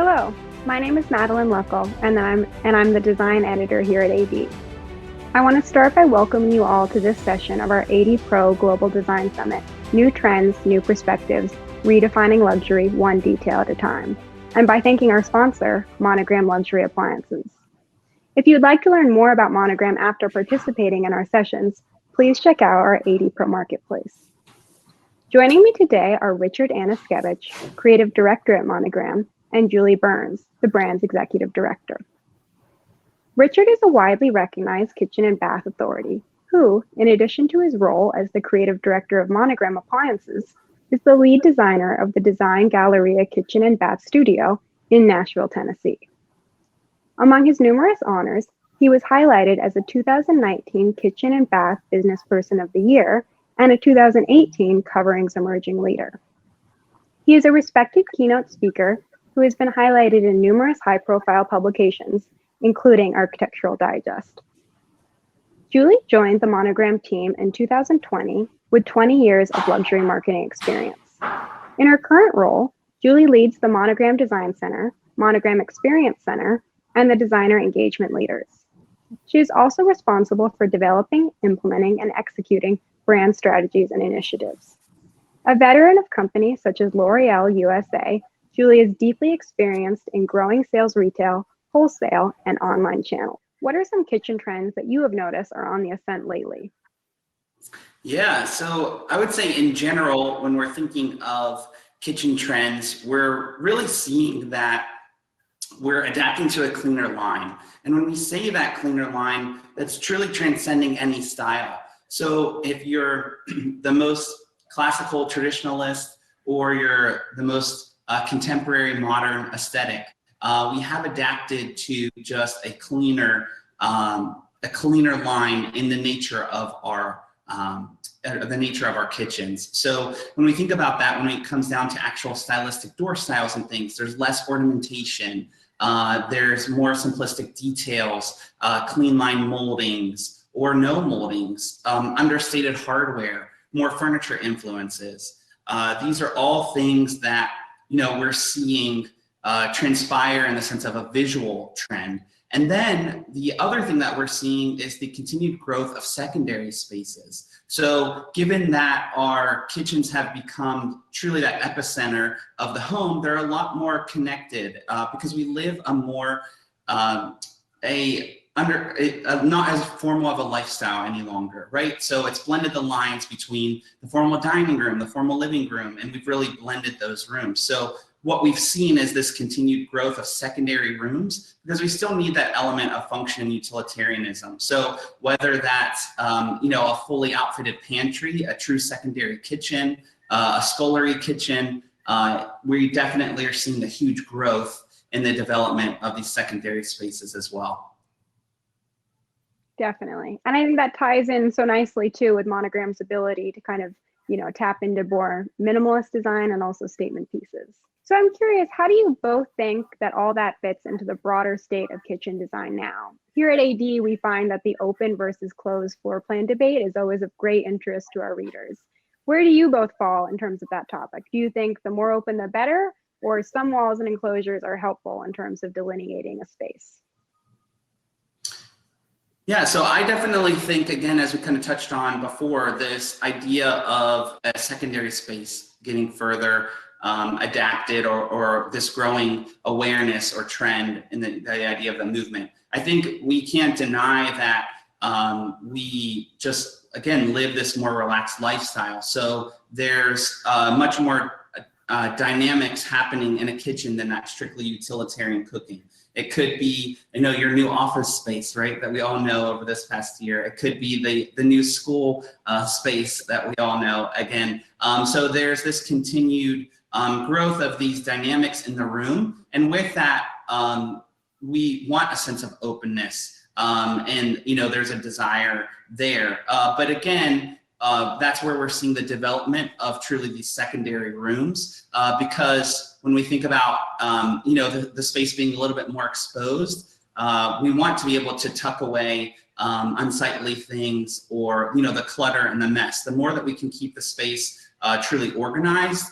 Hello, my name is Madeline Luckell, and I'm the design editor here at AD. I want to start by welcoming you all to this session of our AD Pro Global Design Summit, New Trends, New Perspectives, Redefining Luxury One Detail at a Time, and by thanking our sponsor, Monogram Luxury Appliances. If you'd like to learn more about Monogram after participating in our sessions, please check out our AD Pro Marketplace. Joining me today are Richard Anuszkiewicz, Creative Director at Monogram, and Julie Burns, the brand's Executive Director. Richard is a widely recognized kitchen and bath authority who, in addition to his role as the Creative Director of Monogram Appliances, is the lead designer of the Design Galleria Kitchen and Bath Studio in Nashville, Tennessee. Among his numerous honors, he was highlighted as a 2019 Kitchen and Bath Business Person of the Year and a 2018 Coverings Emerging Leader. He is a respected keynote speaker who has been highlighted in numerous high-profile publications, including Architectural Digest. Julie joined the Monogram team in 2020 with 20 years of luxury marketing experience. In her current role, Julie leads the Monogram Design Center, Monogram Experience Center, and the Designer Engagement Leaders. She is also responsible for developing, implementing, and executing brand strategies and initiatives. A veteran of companies such as L'Oreal USA, Julie is deeply experienced in growing sales retail, wholesale, and online channels. What are some kitchen trends that you have noticed are on the ascent lately? Yeah, so I would say in general, when we're thinking of kitchen trends, we're really seeing that we're adapting to a cleaner line. And when we say that cleaner line, that's truly transcending any style. So if you're the most classical traditionalist or you're the most contemporary modern aesthetic, we have adapted to just a cleaner line in the nature of our kitchens. So when we think about that, when it comes down to actual stylistic door styles and things, there's less ornamentation, there's more simplistic details, clean line moldings or no moldings, understated hardware, more furniture influences. These are all things that we're seeing transpire in the sense of a visual trend. And then the other thing that we're seeing is the continued growth of secondary spaces. So given that our kitchens have become truly that epicenter of the home, they're a lot more connected because we live a more, not as formal of a lifestyle any longer, right? So it's blended the lines between the formal dining room, the formal living room, and we've really blended those rooms. So what we've seen is this continued growth of secondary rooms because we still need that element of function and utilitarianism. So whether that's a fully outfitted pantry, a true secondary kitchen, a scullery kitchen, we definitely are seeing a huge growth in the development of these secondary spaces as well. Definitely. And I think that ties in so nicely too with Monogram's ability to kind of, tap into more minimalist design and also statement pieces. So I'm curious, how do you both think that all that fits into the broader state of kitchen design now? Here at AD, we find that the open versus closed floor plan debate is always of great interest to our readers. Where do you both fall in terms of that topic? Do you think the more open, the better, or some walls and enclosures are helpful in terms of delineating a space? Yeah, so I definitely think, again, as we kind of touched on before, this idea of a secondary space getting further adapted or this growing awareness or trend in the idea of the movement. I think we can't deny that we just, again, live this more relaxed lifestyle. So there's much more dynamics happening in a kitchen than that strictly utilitarian cooking. It could be, your new office space, right, that we all know over this past year. It could be the new school space that we all know again. So there's this continued growth of these dynamics in the room. And with that, we want a sense of openness. And, there's a desire there. But again, that's where we're seeing the development of truly these secondary rooms, because when we think about the space being a little bit more exposed, we want to be able to tuck away unsightly things or the clutter and the mess. The more that we can keep the space truly organized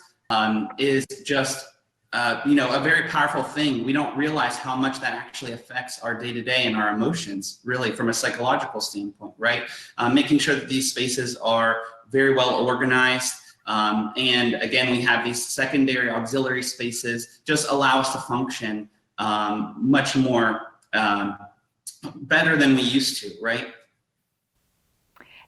is just a very powerful thing. We don't realize how much that actually affects our day-to-day and our emotions, really, from a psychological standpoint, right? Making sure that these spaces are very well organized. And again, we have these secondary auxiliary spaces just allow us to function much more better than we used to, right?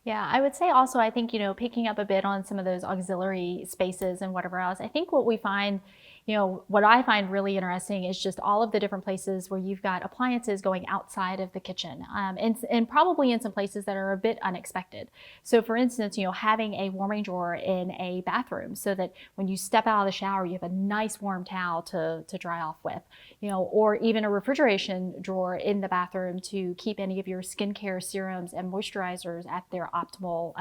Yeah, I would say also, I think, picking up a bit on some of those auxiliary spaces and whatever else, I think what we find, what I find really interesting is just all of the different places where you've got appliances going outside of the kitchen, and probably in some places that are a bit unexpected. So for instance, having a warming drawer in a bathroom so that when you step out of the shower, you have a nice warm towel to dry off with, or even a refrigeration drawer in the bathroom to keep any of your skincare serums and moisturizers at their optimal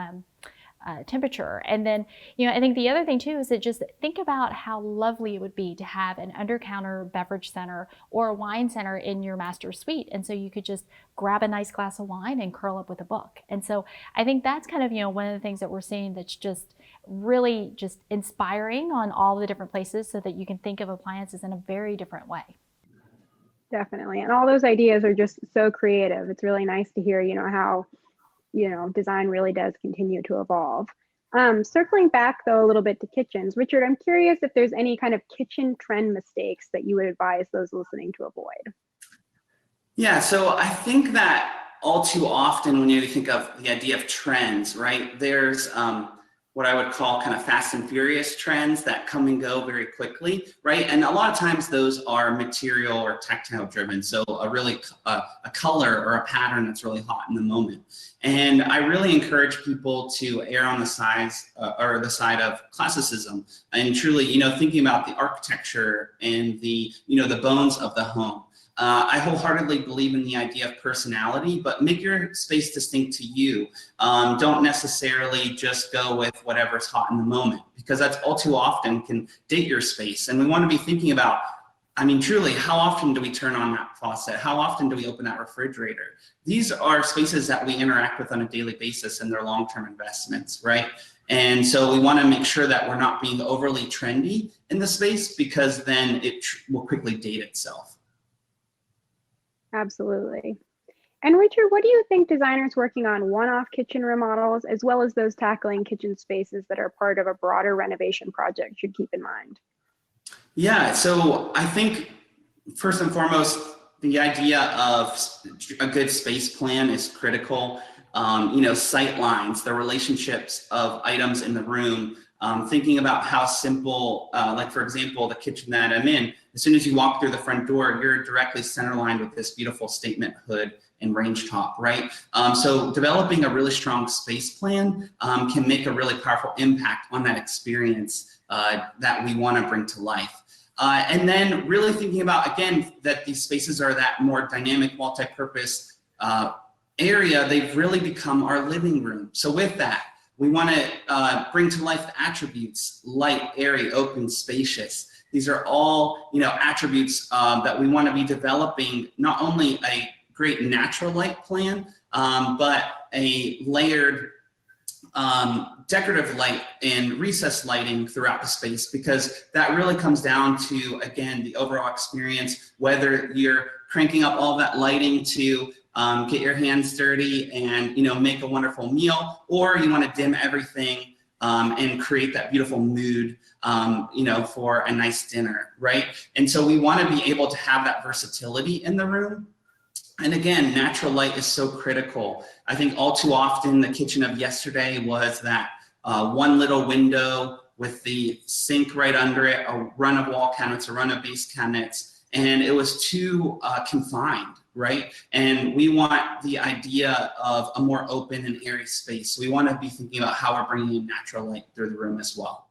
temperature. And then, I think the other thing too is that just think about how lovely it would be to have an under-counter beverage center or a wine center in your master suite. And so you could just grab a nice glass of wine and curl up with a book. And so I think that's kind of, one of the things that we're seeing that's just really just inspiring on all the different places so that you can think of appliances in a very different way. Definitely. And all those ideas are just so creative. It's really nice to hear, how design really does continue to evolve. Circling back though a little bit to kitchens, Richard, I'm curious if there's any kind of kitchen trend mistakes that you would advise those listening to avoid. Yeah, so I think that all too often when you think of the idea of trends, right, there's what I would call kind of fast and furious trends that come and go very quickly, right? And a lot of times those are material or tactile driven. So a color or a pattern that's really hot in the moment. And I really encourage people to err on the side of classicism and truly, thinking about the architecture and the bones of the home. I wholeheartedly believe in the idea of personality, but make your space distinct to you. Don't necessarily just go with whatever's hot in the moment, because that's all too often can date your space. And we want to be thinking about, truly, how often do we turn on that faucet? How often do we open that refrigerator? These are spaces that we interact with on a daily basis, and they're long-term investments, right? And so we want to make sure that we're not being overly trendy in the space, because then it will quickly date itself. Absolutely. And Richard, what do you think designers working on one-off kitchen remodels, as well as those tackling kitchen spaces that are part of a broader renovation project, should keep in mind? Yeah, so I think first and foremost, the idea of a good space plan is critical. Sight lines, the relationships of items in the room, thinking about how simple, like for example, the kitchen that I'm in, as soon as you walk through the front door, you're directly center lined with this beautiful statement hood and range top, right? So developing a really strong space plan can make a really powerful impact on that experience that we want to bring to life. And then really thinking about, again, that these spaces are that more dynamic, multi-purpose area. They've really become our living room. So with that, we want to bring to life the attributes: light, airy, open, spacious. These are all, attributes that we want to be developing, not only a great natural light plan, but a layered decorative light and recessed lighting throughout the space, because that really comes down to, again, the overall experience, whether you're cranking up all that lighting to get your hands dirty and make a wonderful meal, or you want to dim everything and create that beautiful mood for a nice dinner, right? And so we want to be able to have that versatility in the room. And again, natural light is so critical. I think all too often the kitchen of yesterday was that one little window with the sink right under it, a run of wall cabinets, a run of base cabinets, and it was too confined, right? And we want the idea of a more open and airy space. So we want to be thinking about how we're bringing in natural light through the room as well.